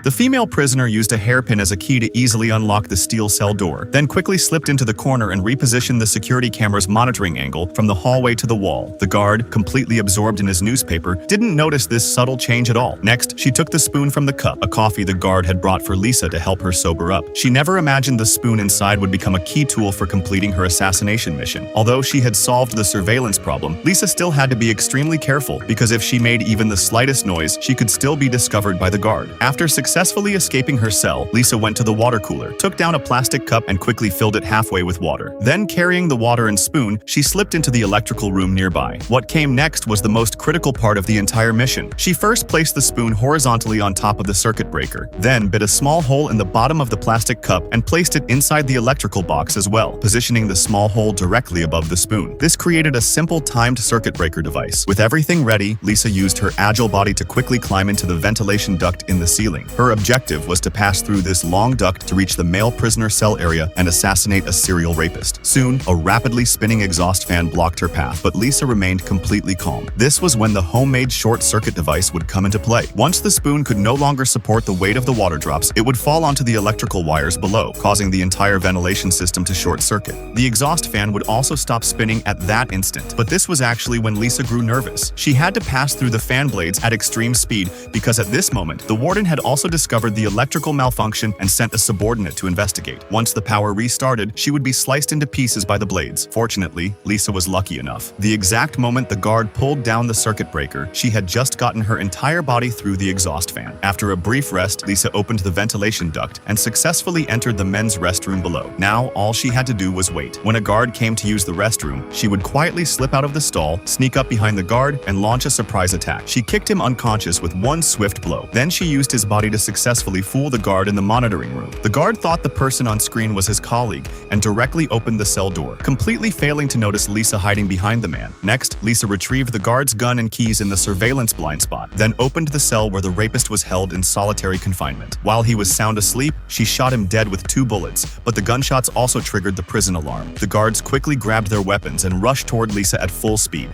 The female prisoner used a hairpin as a key to easily unlock the steel cell door, then quickly slipped into the corner and repositioned the security camera's monitoring angle from the hallway to the wall. The guard, completely absorbed in his newspaper, didn't notice this subtle change at all. Next, she took the spoon from the cup, a coffee the guard had brought for Lisa to help her sober up. She never imagined the spoon inside would become a key tool for completing her assassination mission. Although she had solved the surveillance problem, Lisa still had to be extremely careful because if she made even the slightest noise, she could still be discovered by the guard. After successfully escaping her cell, Lisa went to the water cooler, took down a plastic cup and quickly filled it halfway with water. Then, carrying the water and spoon, she slipped into the electrical room nearby. What came next was the most critical part of the entire mission. She first placed the spoon horizontally on top of the circuit breaker, then bit a small hole in the bottom of the plastic cup and placed it inside the electrical box as well, positioning the small hole directly above the spoon. This created a simple timed circuit breaker device. With everything ready, Lisa used her agile body to quickly climb into the ventilation duct in the ceiling. Her objective was to pass through this long duct to reach the male prisoner cell area and assassinate a serial rapist. Soon, a rapidly spinning exhaust fan blocked her path, but Lisa remained completely calm. This was when the homemade short-circuit device would come into play. Once the spoon could no longer support the weight of the water drops, it would fall onto the electrical wires below, causing the entire ventilation system to short-circuit. The exhaust fan would also stop spinning at that instant, but this was actually when Lisa grew nervous. She had to pass through the fan blades at extreme speed because at this moment, the warden had also discovered the electrical malfunction and sent a subordinate to investigate. Once the power restarted, she would be sliced into pieces by the blades. Fortunately, Lisa was lucky enough. The exact moment the guard pulled down the circuit breaker, she had just gotten her entire body through the exhaust fan. After a brief rest, Lisa opened the ventilation duct and successfully entered the men's restroom below. Now, all she had to do was wait. When a guard came to use the restroom, she would quietly slip out of the stall, sneak up behind the guard, and launch a surprise attack. She kicked him unconscious with one swift blow. Then she used his body to successfully fool the guard in the monitoring room. The guard thought the person on screen was his colleague and directly opened the cell door, completely failing to notice Lisa hiding behind the man. Next, Lisa retrieved the guard's gun and keys in the surveillance blind spot, then opened the cell where the rapist was held in solitary confinement. While he was sound asleep, she shot him dead with 2 bullets, but the gunshots also triggered the prison alarm. The guards quickly grabbed their weapons and rushed toward Lisa at full speed.